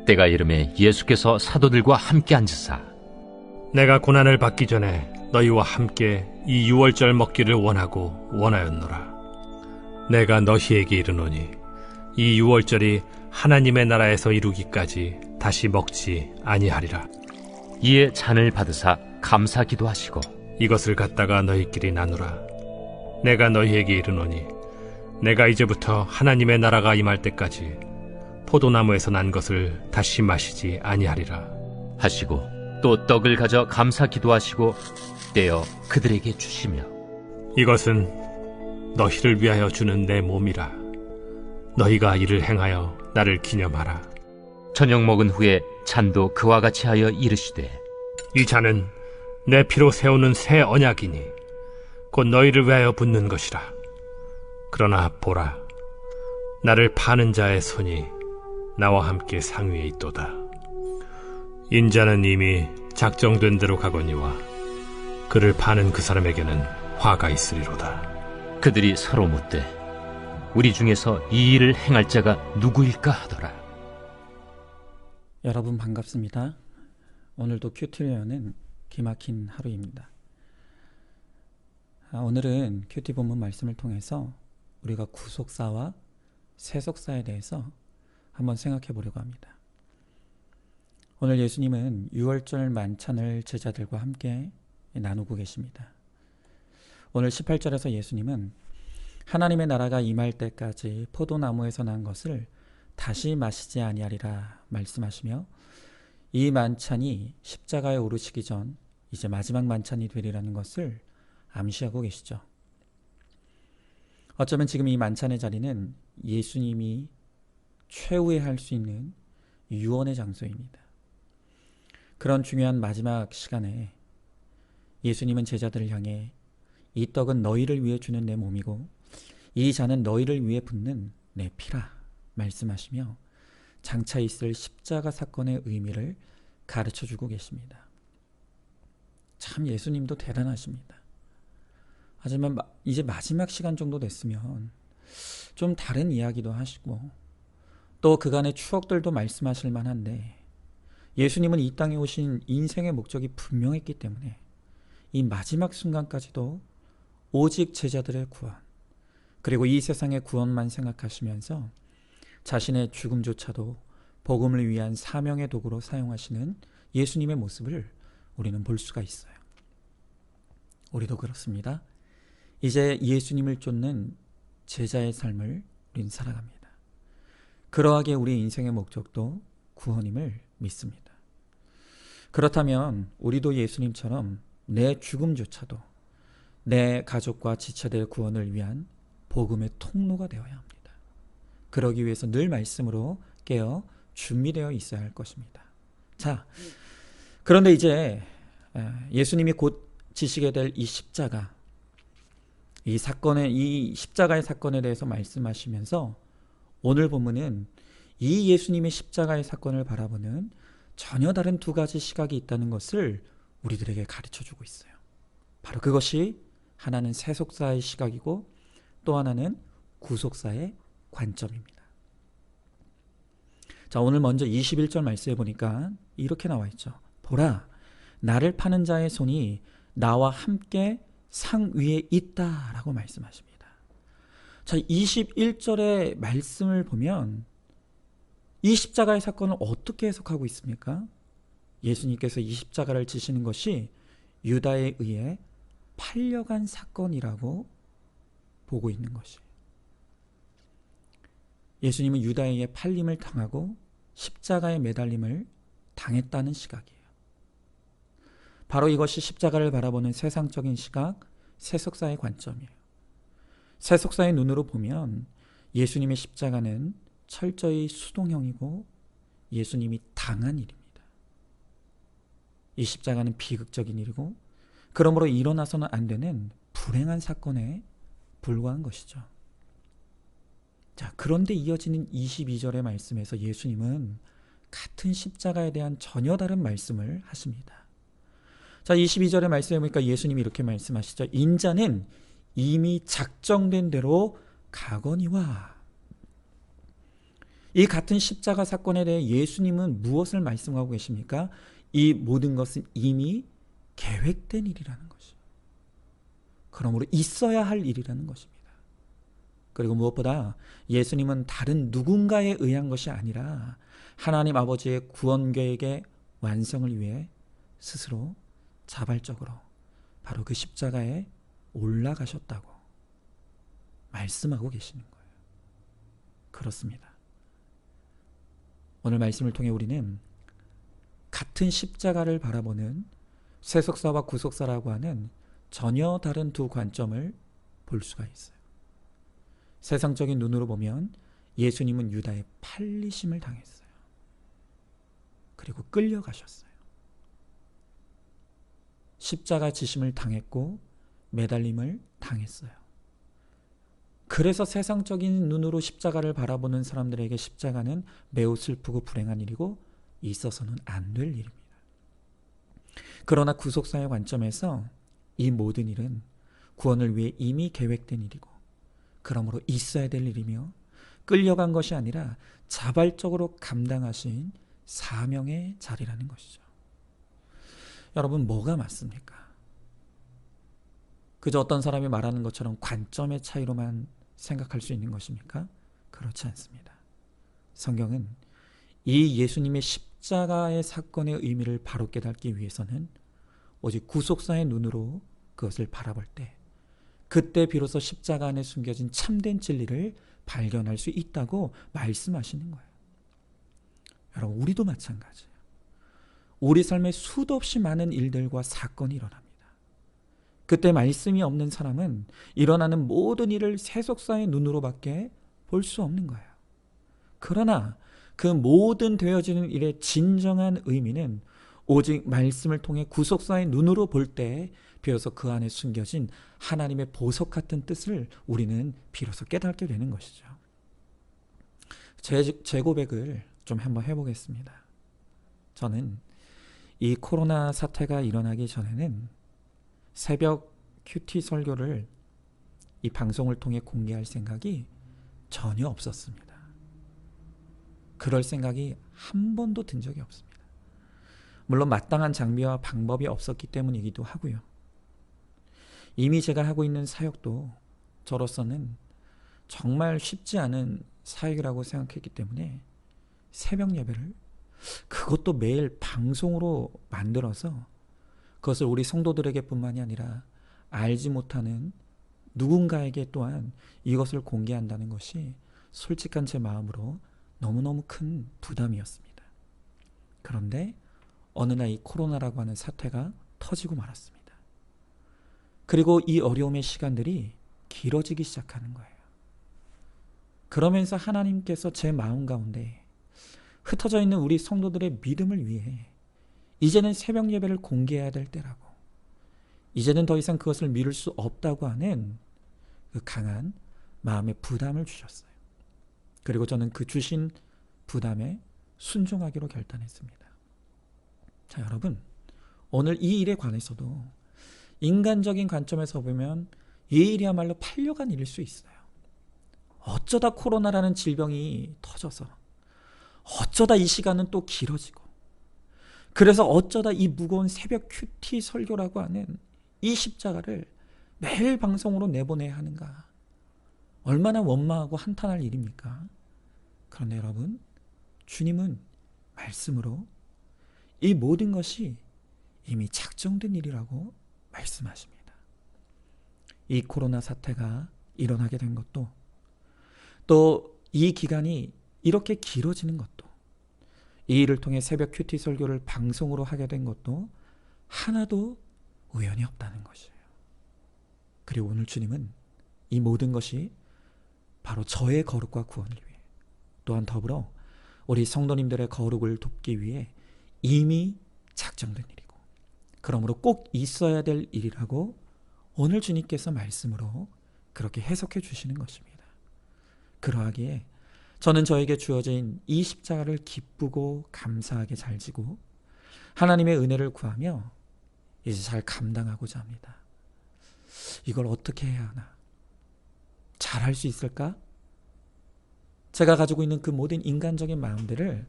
때가 이르매 예수께서 사도들과 함께 앉으사 내가 고난을 받기 전에 너희와 함께 이 유월절 먹기를 원하였노라. 내가 너희에게 이르노니 이 유월절이 하나님의 나라에서 이루기까지 다시 먹지 아니하리라. 이에 잔을 받으사 감사 기도하시고 이것을 갖다가 너희끼리 나누라. 내가 너희에게 이르노니 내가 이제부터 하나님의 나라가 임할 때까지 포도나무에서 난 것을 다시 마시지 아니하리라 하시고 또 떡을 가져 감사 기도하시고 떼어 그들에게 주시며 이것은 너희를 위하여 주는 내 몸이라. 너희가 이를 행하여 나를 기념하라. 저녁 먹은 후에 잔도 그와 같이 하여 이르시되 이 잔은 내 피로 세우는 새 언약이니 곧 너희를 위하여 붓는 것이라. 그러나 보라, 나를 파는 자의 손이 나와 함께 상위에 있도다. 인자는 이미 작정된 대로 가거니와 그를 파는 그 사람에게는 화가 있으리로다. 그들이 서로 묻되 우리 중에서 이 일을 행할 자가 누구일까 하더라. 여러분 반갑습니다. 오늘도 큐티를 여는 기막힌 하루입니다. 오늘은 큐티 본문 말씀을 통해서 우리가 구속사와 세속사에 대해서 한번 생각해 보려고 합니다. 오늘 예수님은 유월절 만찬을 제자들과 함께 나누고 계십니다. 오늘 18절에서 예수님은 하나님의 나라가 임할 때까지 포도나무에서 난 것을 다시 마시지 아니하리라 말씀하시며 이 만찬이 십자가에 오르시기 전 이제 마지막 만찬이 되리라는 것을 암시하고 계시죠. 어쩌면 지금 이 만찬의 자리는 예수님이 최후에 할 수 있는 유언의 장소입니다. 그런 중요한 마지막 시간에 예수님은 제자들을 향해 이 떡은 너희를 위해 주는 내 몸이고 이 잔은 너희를 위해 붓는 내 피라 말씀하시며 장차 있을 십자가 사건의 의미를 가르쳐주고 계십니다. 참 예수님도 대단하십니다. 하지만 이제 마지막 시간 정도 됐으면 좀 다른 이야기도 하시고 또 그간의 추억들도 말씀하실 만한데 예수님은 이 땅에 오신 인생의 목적이 분명했기 때문에 이 마지막 순간까지도 오직 제자들의 구원 그리고 이 세상의 구원만 생각하시면서 자신의 죽음조차도 복음을 위한 사명의 도구로 사용하시는 예수님의 모습을 우리는 볼 수가 있어요. 우리도 그렇습니다. 이제 예수님을 쫓는 제자의 삶을 우리는 살아갑니다. 그러하기에 우리 인생의 목적도 구원임을 믿습니다. 그렇다면 우리도 예수님처럼 내 죽음조차도 내 가족과 지체들의 구원을 위한 복음의 통로가 되어야 합니다. 그러기 위해서 늘 말씀으로 깨어 준비되어 있어야 할 것입니다. 자, 그런데 이제 예수님이 곧 지시게 될 이 십자가, 이 십자가의 사건에 대해서 말씀하시면서 오늘 본문은 이 예수님의 십자가의 사건을 바라보는 전혀 다른 두 가지 시각이 있다는 것을 우리들에게 가르쳐주고 있어요. 바로 그것이 하나는 세속사의 시각이고 또 하나는 구속사의 관점입니다. 자, 오늘 먼저 21절 말씀해 보니까 이렇게 나와 있죠. 보라, 나를 파는 자의 손이 나와 함께 상 위에 있다라고 말씀하십니다. 자, 21절의 말씀을 보면 이 십자가의 사건을 어떻게 해석하고 있습니까? 예수님께서 이 십자가를 지시는 것이 유다에 의해 팔려간 사건이라고 보고 있는 것이에요. 예수님은 유다에 의해 팔림을 당하고 십자가에 매달림을 당했다는 시각이에요. 바로 이것이 십자가를 바라보는 세상적인 시각, 세속사의 관점이에요. 세속사의 눈으로 보면 예수님의 십자가는 철저히 수동형이고 예수님이 당한 일입니다. 이 십자가는 비극적인 일이고 그러므로 일어나서는 안 되는 불행한 사건에 불과한 것이죠. 자, 그런데 이어지는 22절의 말씀에서 예수님은 같은 십자가에 대한 전혀 다른 말씀을 하십니다. 자, 22절의 말씀에 보니까 예수님이 이렇게 말씀하시죠. 인자는 이미 작정된 대로 가거니와. 이 같은 십자가 사건에 대해 예수님은 무엇을 말씀하고 계십니까? 이 모든 것은 이미 계획된 일이라는 것이죠. 그러므로 있어야 할 일이라는 것입니다. 그리고 무엇보다 예수님은 다른 누군가에 의한 것이 아니라 하나님 아버지의 구원 계획의 완성을 위해 스스로 자발적으로 바로 그 십자가에 올라가셨다고 말씀하고 계시는 거예요. 그렇습니다. 오늘 말씀을 통해 우리는 같은 십자가를 바라보는 세속사와 구속사라고 하는 전혀 다른 두 관점을 볼 수가 있어요. 세상적인 눈으로 보면 예수님은 유다의 팔리심을 당했어요. 그리고 끌려가셨어요. 십자가 지심을 당했고 매달림을 당했어요. 그래서 세상적인 눈으로 십자가를 바라보는 사람들에게 십자가는 매우 슬프고 불행한 일이고 있어서는 안 될 일입니다. 그러나 구속사의 관점에서 이 모든 일은 구원을 위해 이미 계획된 일이고 그러므로 있어야 될 일이며 끌려간 것이 아니라 자발적으로 감당하신 사명의 자리라는 것이죠. 여러분, 뭐가 맞습니까? 그저 어떤 사람이 말하는 것처럼 관점의 차이로만 생각할 수 있는 것입니까? 그렇지 않습니다. 성경은 이 예수님의 십자가의 사건의 의미를 바로 깨닫기 위해서는 오직 구속사의 눈으로 그것을 바라볼 때 그때 비로소 십자가 안에 숨겨진 참된 진리를 발견할 수 있다고 말씀하시는 거예요. 여러분, 우리도 마찬가지예요. 우리 삶에 수도 없이 많은 일들과 사건이 일어납니다. 그때 말씀이 없는 사람은 일어나는 모든 일을 세속사의 눈으로밖에 볼 수 없는 거예요. 그러나 그 모든 되어지는 일의 진정한 의미는 오직 말씀을 통해 구속사의 눈으로 볼 때 비로소 그 안에 숨겨진 하나님의 보석 같은 뜻을 우리는 비로소 깨닫게 되는 것이죠. 제 고백을 좀 한번 해보겠습니다. 저는 이 코로나 사태가 일어나기 전에는 새벽 큐티 설교를 이 방송을 통해 공개할 생각이 전혀 없었습니다. 그럴 생각이 한 번도 든 적이 없습니다. 물론 마땅한 장비와 방법이 없었기 때문이기도 하고요. 이미 제가 하고 있는 사역도 저로서는 정말 쉽지 않은 사역이라고 생각했기 때문에 새벽 예배를 그것도 매일 방송으로 만들어서 그것을 우리 성도들에게 뿐만이 아니라 알지 못하는 누군가에게 또한 이것을 공개한다는 것이 솔직한 제 마음으로 너무너무 큰 부담이었습니다. 그런데 어느 날 이 코로나라고 하는 사태가 터지고 말았습니다. 그리고 이 어려움의 시간들이 길어지기 시작하는 거예요. 그러면서 하나님께서 제 마음 가운데 흩어져 있는 우리 성도들의 믿음을 위해 이제는 새벽 예배를 공개해야 될 때라고, 이제는 더 이상 그것을 미룰 수 없다고 하는 그 강한 마음의 부담을 주셨어요. 그리고 저는 그 주신 부담에 순종하기로 결단했습니다. 자, 여러분, 오늘 이 일에 관해서도 인간적인 관점에서 보면 이 일이야말로 팔려간 일일 수 있어요. 어쩌다 코로나라는 질병이 터져서 어쩌다 이 시간은 또 길어지고, 그래서 어쩌다 이 무거운 새벽 큐티 설교라고 하는 이 십자가를 매일 방송으로 내보내야 하는가, 얼마나 원망하고 한탄할 일입니까? 그런데 여러분, 주님은 말씀으로 이 모든 것이 이미 작정된 일이라고 말씀하십니다. 이 코로나 사태가 일어나게 된 것도, 또 이 기간이 이렇게 길어지는 것도, 이 일을 통해 새벽 큐티 설교를 방송으로 하게 된 것도 하나도 우연이 없다는 것이에요. 그리고 오늘 주님은 이 모든 것이 바로 저의 거룩과 구원을 위해, 또한 더불어 우리 성도님들의 거룩을 돕기 위해 이미 작정된 일이고, 그러므로 꼭 있어야 될 일이라고 오늘 주님께서 말씀으로 그렇게 해석해 주시는 것입니다. 그러하기에 저는 저에게 주어진 이 십자가를 기쁘고 감사하게 잘 지고 하나님의 은혜를 구하며 이제 잘 감당하고자 합니다. 이걸 어떻게 해야 하나? 잘 할 수 있을까? 제가 가지고 있는 그 모든 인간적인 마음들을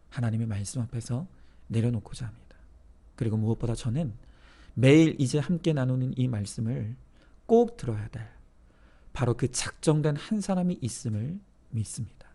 하나님의 말씀 앞에서 내려놓고자 합니다. 그리고 무엇보다 저는 매일 이제 함께 나누는 이 말씀을 꼭 들어야 될 바로 그 작정된 한 사람이 있음을 믿습니다.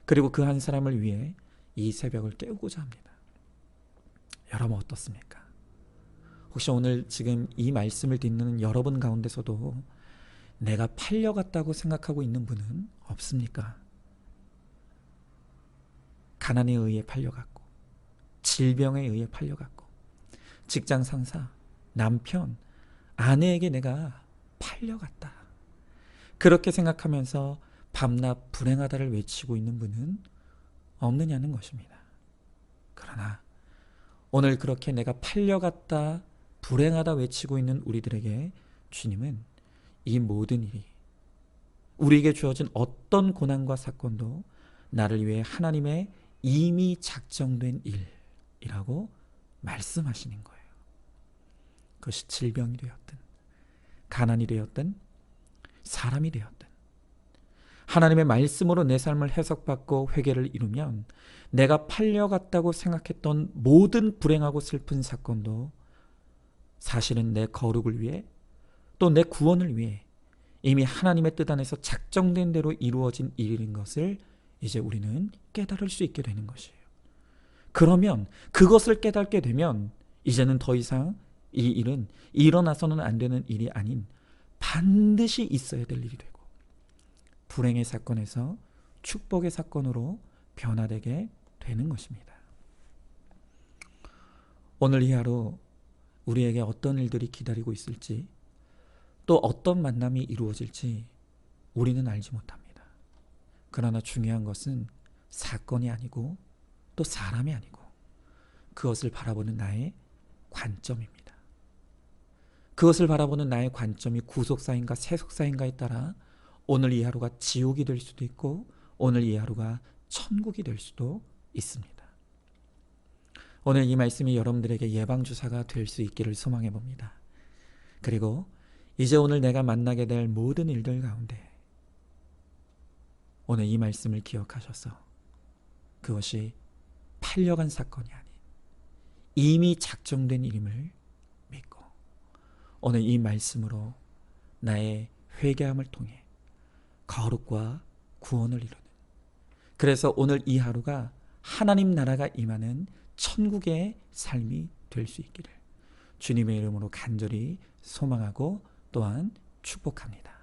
그리고 그 한 사람을 위해 이 새벽을 깨우고자 합니다. 여러분 어떻습니까? 혹시 오늘 지금 이 말씀을 듣는 여러분 가운데서도 내가 팔려갔다고 생각하고 있는 분은 없습니까? 가난에 의해 팔려갔고, 질병에 의해 팔려갔고, 직장 상사, 남편, 아내에게 내가 팔려갔다. 그렇게 생각하면서 밤낮 불행하다를 외치고 있는 분은 없느냐는 것입니다. 그러나 오늘 그렇게 내가 팔려갔다, 불행하다 외치고 있는 우리들에게 주님은 이 모든 일이, 우리에게 주어진 어떤 고난과 사건도 나를 위해 하나님의 이미 작정된 일이라고 말씀하시는 거예요. 그것이 질병이 되었든 가난이 되었든 사람이 되었든 하나님의 말씀으로 내 삶을 해석받고 회개를 이루면 내가 팔려갔다고 생각했던 모든 불행하고 슬픈 사건도 사실은 내 거룩을 위해 또 내 구원을 위해 이미 하나님의 뜻 안에서 작정된 대로 이루어진 일인 것을 이제 우리는 깨달을 수 있게 되는 것이에요. 그러면 그것을 깨닫게 되면 이제는 더 이상 이 일은 일어나서는 안 되는 일이 아닌 반드시 있어야 될 일이 되고 불행의 사건에서 축복의 사건으로 변화되게 되는 것입니다. 오늘 이 하루 우리에게 어떤 일들이 기다리고 있을지 또 어떤 만남이 이루어질지 우리는 알지 못합니다. 그러나 중요한 것은 사건이 아니고 또 사람이 아니고 그것을 바라보는 나의 관점입니다. 그것을 바라보는 나의 관점이 구속사인가 세속사인가에 따라 오늘 이 하루가 지옥이 될 수도 있고 오늘 이 하루가 천국이 될 수도 있습니다. 오늘 이 말씀이 여러분들에게 예방주사가 될 수 있기를 소망해 봅니다. 그리고 이제 오늘 내가 만나게 될 모든 일들 가운데 오늘 이 말씀을 기억하셔서 그것이 팔려간 사건이 아닌 이미 작정된 일임을 믿고 오늘 이 말씀으로 나의 회개함을 통해 거룩과 구원을 이루는, 그래서 오늘 이 하루가 하나님 나라가 임하는 천국의 삶이 될 수 있기를 주님의 이름으로 간절히 소망하고 또한 축복합니다.